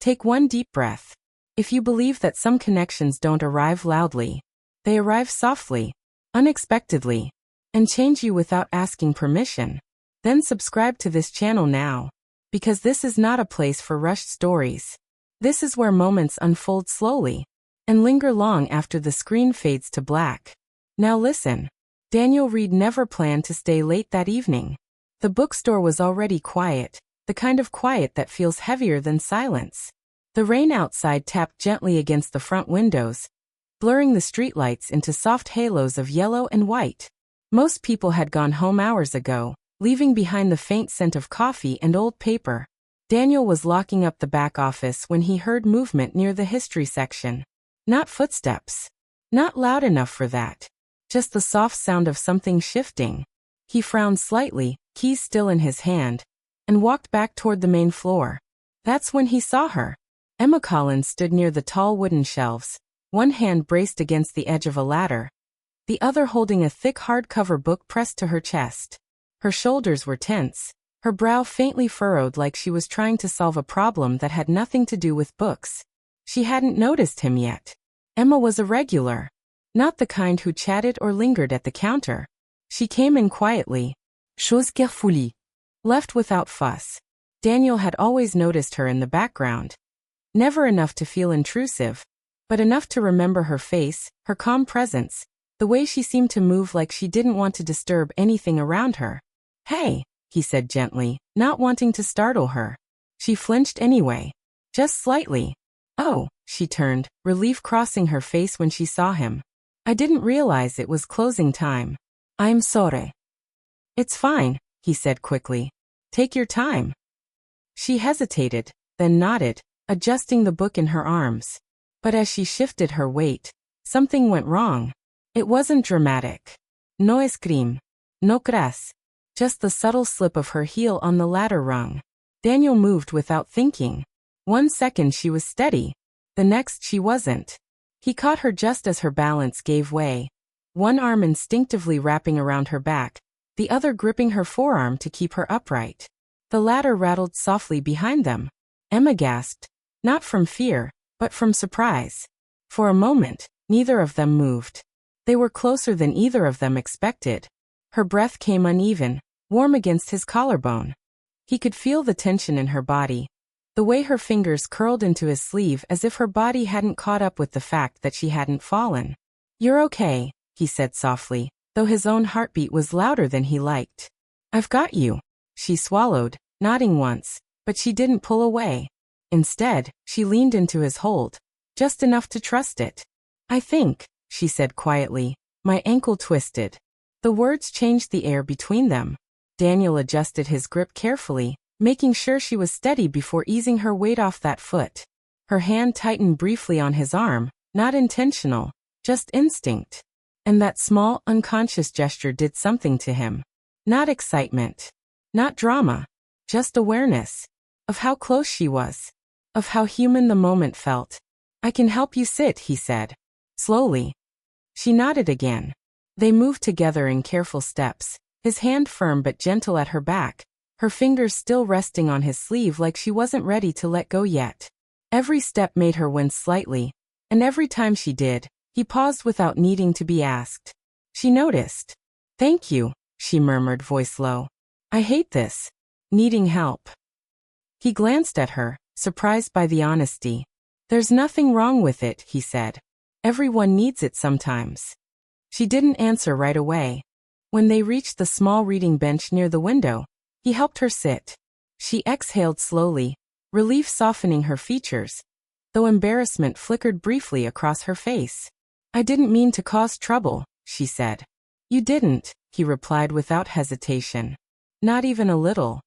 Take one deep breath. If you believe that some connections don't arrive loudly, they arrive softly, unexpectedly, and change you without asking permission, then subscribe to this channel now. Because this is not a place for rushed stories. This is where moments unfold slowly and linger long after the screen fades to black. Now listen. Daniel Reed never planned to stay late that evening. The bookstore was already quiet, the kind of quiet that feels heavier than silence. The rain outside tapped gently against the front windows, blurring the streetlights into soft halos of yellow and white. Most people had gone home hours ago, leaving behind the faint scent of coffee and old paper. Daniel was locking up the back office when he heard movement near the history section. Not footsteps. Not loud enough for that. Just the soft sound of something shifting. He frowned slightly, keys still in his hand, and walked back toward the main floor. That's when he saw her. Emma Collins stood near the tall wooden shelves, one hand braced against the edge of a ladder, the other holding a thick hardcover book pressed to her chest. Her shoulders were tense, her brow faintly furrowed like she was trying to solve a problem that had nothing to do with books. She hadn't noticed him yet. Emma was a regular. Not the kind who chatted or lingered at the counter. She came in quietly, chose carefully, left without fuss. Daniel had always noticed her in the background. Never enough to feel intrusive, but enough to remember her face, her calm presence, the way she seemed to move like she didn't want to disturb anything around her. "Hey," he said gently, not wanting to startle her. She flinched anyway. Just slightly. "Oh," she turned, relief crossing her face when she saw him. "I didn't realize it was closing time. I'm sorry." "It's fine," he said quickly. "Take your time." She hesitated, then nodded, adjusting the book in her arms. But as she shifted her weight, something went wrong. It wasn't dramatic. No scream. No crash. Just the subtle slip of her heel on the ladder rung. Daniel moved without thinking. 1 second she was steady. The next she wasn't. He caught her just as her balance gave way. One arm instinctively wrapping around her back, the other gripping her forearm to keep her upright. The ladder rattled softly behind them. Emma gasped, not from fear, but from surprise. For a moment, neither of them moved. They were closer than either of them expected. Her breath came uneven, warm against his collarbone. He could feel the tension in her body, the way her fingers curled into his sleeve as if her body hadn't caught up with the fact that she hadn't fallen. "You're okay," he said softly, though his own heartbeat was louder than he liked. "I've got you." She swallowed, nodding once, but she didn't pull away. Instead, she leaned into his hold, just enough to trust it. "I think," she said quietly, "my ankle twisted." The words changed the air between them. Daniel adjusted his grip carefully, making sure she was steady before easing her weight off that foot. Her hand tightened briefly on his arm, not intentional, just instinct. And that small, unconscious gesture did something to him. Not excitement. Not drama. Just awareness. Of how close she was. Of how human the moment felt. "I can help you sit," he said. Slowly. She nodded again. They moved together in careful steps, his hand firm but gentle at her back, her fingers still resting on his sleeve like she wasn't ready to let go yet. Every step made her wince slightly, and every time she did, he paused without needing to be asked. She noticed. "Thank you," she murmured, voice low. "I hate this. Needing help." He glanced at her, surprised by the honesty. "There's nothing wrong with it," he said. "Everyone needs it sometimes." She didn't answer right away. When they reached the small reading bench near the window, he helped her sit. She exhaled slowly, relief softening her features, though embarrassment flickered briefly across her face. "I didn't mean to cause trouble," she said. "You didn't," he replied without hesitation. "Not even a little."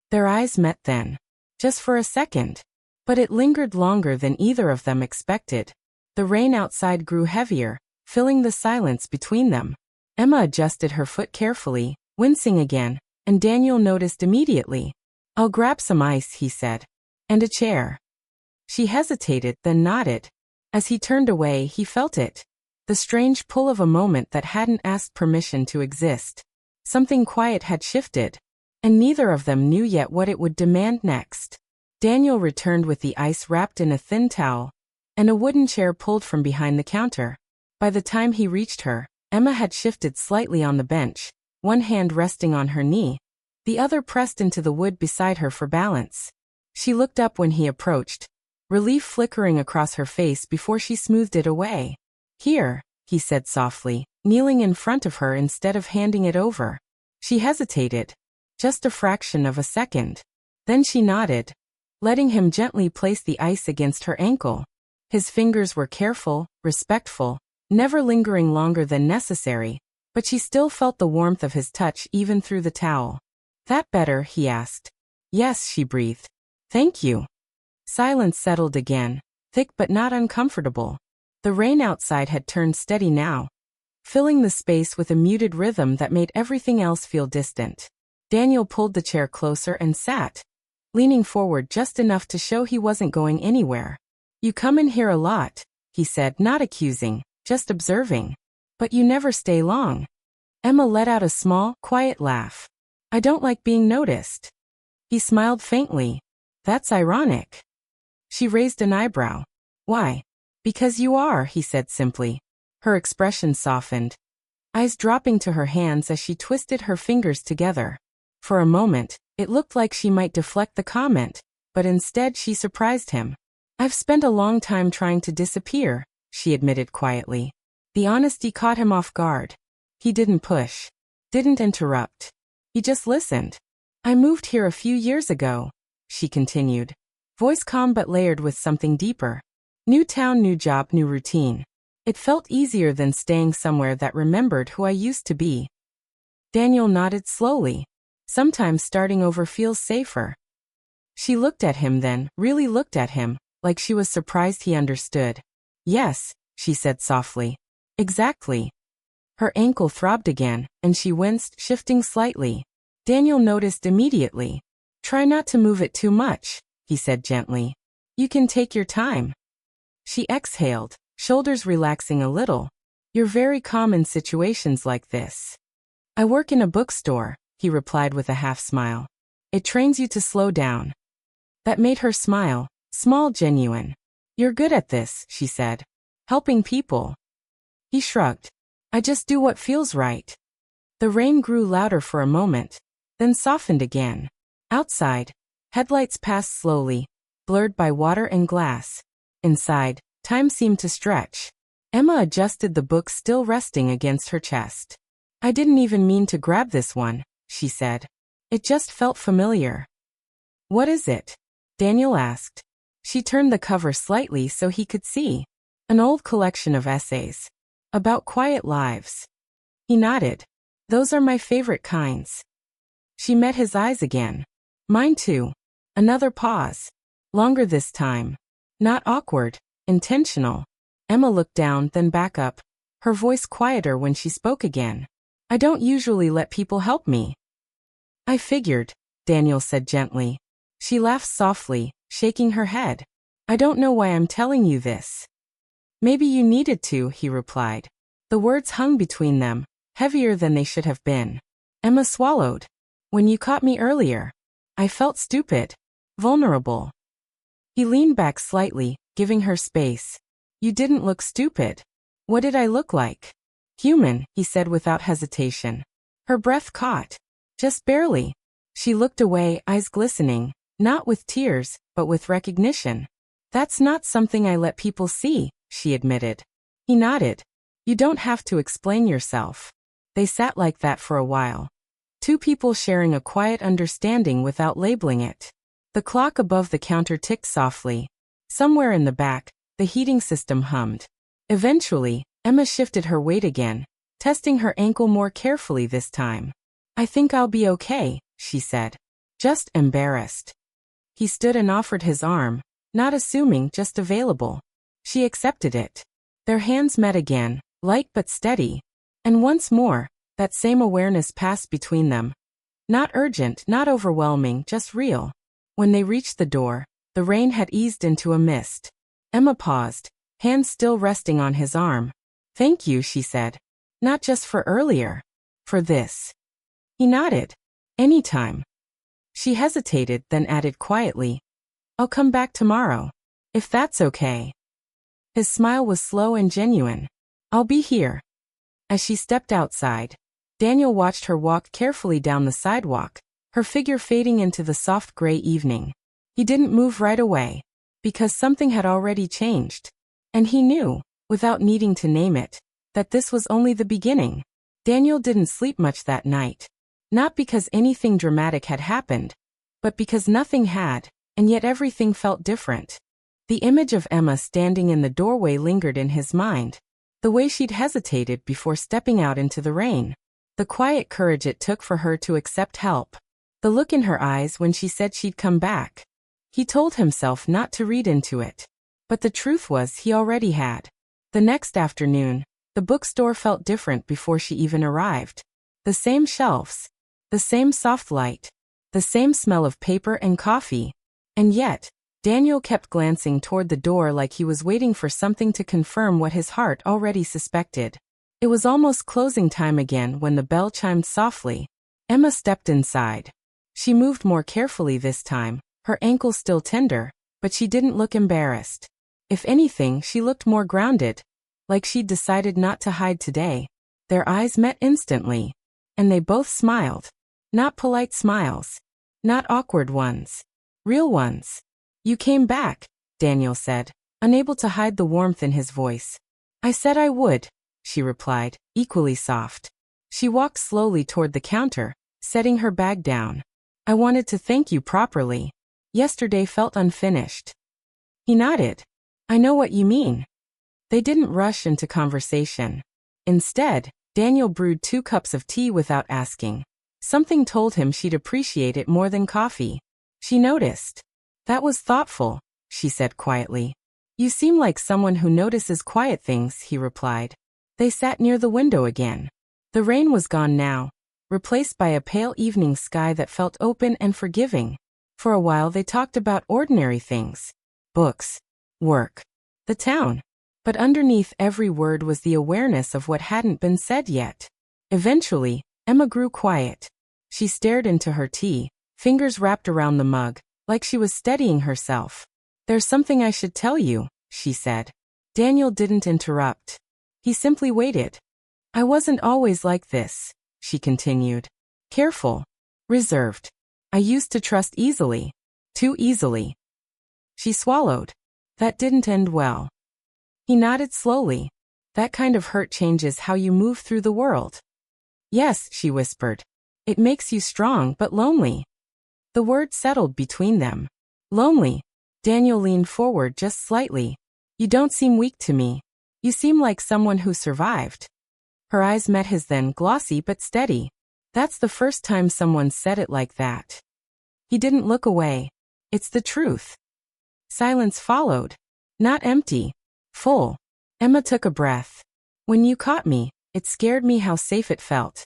Their eyes met then. Just for a second. But it lingered longer than either of them expected. The rain outside grew heavier, filling the silence between them. Emma adjusted her foot carefully, wincing again, and Daniel noticed immediately. "I'll grab some ice," he said. "And a chair." She hesitated, then nodded. As he turned away, he felt it. The strange pull of a moment that hadn't asked permission to exist. Something quiet had shifted, and neither of them knew yet what it would demand next. Daniel returned with the ice wrapped in a thin towel, and a wooden chair pulled from behind the counter. By the time he reached her, Emma had shifted slightly on the bench, one hand resting on her knee, the other pressed into the wood beside her for balance. She looked up when he approached, relief flickering across her face before she smoothed it away. "Here," he said softly, kneeling in front of her instead of handing it over. She hesitated, just a fraction of a second. Then she nodded, letting him gently place the ice against her ankle. His fingers were careful, respectful, never lingering longer than necessary, but she still felt the warmth of his touch even through the towel. "That better?" he asked. "Yes," she breathed. "Thank you." Silence settled again, thick but not uncomfortable. The rain outside had turned steady now, filling the space with a muted rhythm that made everything else feel distant. Daniel pulled the chair closer and sat, leaning forward just enough to show he wasn't going anywhere. "You come in here a lot," he said, not accusing, just observing. "But you never stay long." Emma let out a small, quiet laugh. "I don't like being noticed." He smiled faintly. "That's ironic." She raised an eyebrow. "Why?" "Because you are," he said simply. Her expression softened, eyes dropping to her hands as she twisted her fingers together. For a moment, it looked like she might deflect the comment, but instead she surprised him. "I've spent a long time trying to disappear," she admitted quietly. The honesty caught him off guard. He didn't push, didn't interrupt. He just listened. "I moved here a few years ago," she continued, voice calm but layered with something deeper. "New town, new job, new routine. It felt easier than staying somewhere that remembered who I used to be." Daniel nodded slowly. "Sometimes starting over feels safer." She looked at him then, really looked at him, like she was surprised he understood. "Yes," she said softly. "Exactly." Her ankle throbbed again, and she winced, shifting slightly. Daniel noticed immediately. "Try not to move it too much," he said gently. "You can take your time." She exhaled, shoulders relaxing a little. "You're very calm in situations like this." "I work in a bookstore," he replied with a half smile. "It trains you to slow down." That made her smile, small, genuine. "You're good at this," she said. "Helping people." He shrugged. "I just do what feels right." The rain grew louder for a moment, then softened again. Outside, headlights passed slowly, blurred by water and glass. Inside, time seemed to stretch. Emma adjusted the book still resting against her chest. "I didn't even mean to grab this one," she said. "It just felt familiar." "What is it?" Daniel asked. She turned the cover slightly so he could see. "An old collection of essays. About quiet lives." He nodded. "Those are my favorite kinds." She met his eyes again. "Mine too." Another pause. Longer this time. Not awkward, intentional. Emma looked down, then back up, her voice quieter when she spoke again. "I don't usually let people help me." "I figured," Daniel said gently. She laughed softly, shaking her head. "I don't know why I'm telling you this." "Maybe you needed to," he replied. The words hung between them, heavier than they should have been. Emma swallowed. "When you caught me earlier, I felt stupid, vulnerable." He leaned back slightly, giving her space. "You didn't look stupid." "What did I look like?" "Human," he said without hesitation. Her breath caught. "Just barely." She looked away, eyes glistening, not with tears, but with recognition. "That's not something I let people see," she admitted. He nodded. "You don't have to explain yourself." They sat like that for a while. Two people sharing a quiet understanding without labeling it. The clock above the counter ticked softly. Somewhere in the back, the heating system hummed. Eventually, Emma shifted her weight again, testing her ankle more carefully this time. "I think I'll be okay," she said. "Just embarrassed." He stood and offered his arm, not assuming, just available. She accepted it. Their hands met again, light but steady. And once more, that same awareness passed between them. Not urgent, not overwhelming, just real. When they reached the door, the rain had eased into a mist. Emma paused, hands still resting on his arm. "Thank you," she said. "Not just for earlier. For this." He nodded. "Anytime." She hesitated, then added quietly, I'll come back tomorrow. If that's okay. His smile was slow and genuine. I'll be here. As she stepped outside, Daniel watched her walk carefully down the sidewalk, her figure fading into the soft gray evening. He didn't move right away, because something had already changed. And he knew, without needing to name it, that this was only the beginning. Daniel didn't sleep much that night. Not because anything dramatic had happened, but because nothing had, and yet everything felt different. The image of Emma standing in the doorway lingered in his mind. The way she'd hesitated before stepping out into the rain. The quiet courage it took for her to accept help. The look in her eyes when she said she'd come back. He told himself not to read into it. But the truth was he already had. The next afternoon, the bookstore felt different before she even arrived. The same shelves. The same soft light. The same smell of paper and coffee. And yet, Daniel kept glancing toward the door like he was waiting for something to confirm what his heart already suspected. It was almost closing time again when the bell chimed softly. Emma stepped inside. She moved more carefully this time, her ankle still tender, but she didn't look embarrassed. If anything, she looked more grounded, like she'd decided not to hide today. Their eyes met instantly, and they both smiled. Not polite smiles. Not awkward ones. Real ones. You came back, Daniel said, unable to hide the warmth in his voice. I said I would, she replied, equally soft. She walked slowly toward the counter, setting her bag down. I wanted to thank you properly. Yesterday felt unfinished. He nodded. I know what you mean. They didn't rush into conversation. Instead, Daniel brewed 2 cups of tea without asking. Something told him she'd appreciate it more than coffee. She noticed. That was thoughtful, she said quietly. You seem like someone who notices quiet things, he replied. They sat near the window again. The rain was gone now, replaced by a pale evening sky that felt open and forgiving. For a while they talked about ordinary things. Books. Work. The town. But underneath every word was the awareness of what hadn't been said yet. Eventually, Emma grew quiet. She stared into her tea, fingers wrapped around the mug, like she was steadying herself. There's something I should tell you, she said. Daniel didn't interrupt. He simply waited. I wasn't always like this, she continued. Careful. Reserved. I used to trust easily. Too easily. She swallowed. That didn't end well. He nodded slowly. That kind of hurt changes how you move through the world. Yes, she whispered. It makes you strong but lonely. The word settled between them. Lonely. Daniel leaned forward just slightly. You don't seem weak to me. You seem like someone who survived. Her eyes met his then, glossy but steady. That's the first time someone said it like that. He didn't look away. It's the truth. Silence followed. Not empty. Full. Emma took a breath. When you caught me, it scared me how safe it felt.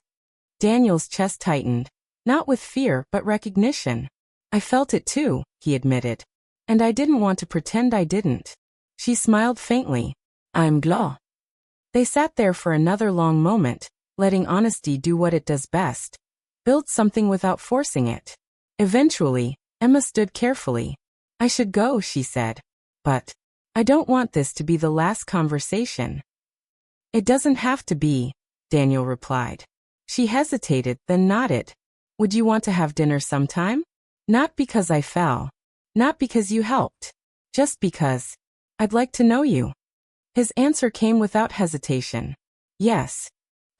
Daniel's chest tightened. Not with fear, but recognition. I felt it too, he admitted. And I didn't want to pretend I didn't. She smiled faintly. I'm glad. They sat there for another long moment, letting honesty do what it does best. Build something without forcing it. Eventually, Emma stood carefully. I should go, she said. But I don't want this to be the last conversation. It doesn't have to be, Daniel replied. She hesitated, then nodded. Would you want to have dinner sometime? Not because I fell. Not because you helped. Just because. I'd like to know you. His answer came without hesitation. Yes.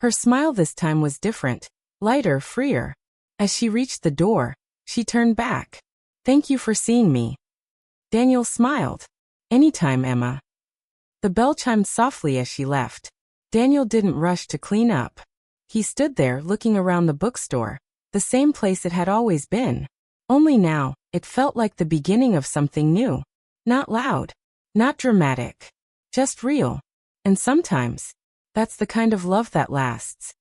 Her smile this time was different, lighter, freer. As she reached the door, she turned back. Thank you for seeing me. Daniel smiled. Anytime, Emma. The bell chimed softly as she left. Daniel didn't rush to clean up. He stood there looking around the bookstore, the same place it had always been. Only now, it felt like the beginning of something new. Not loud. Not dramatic. Just real. And sometimes, that's the kind of love that lasts.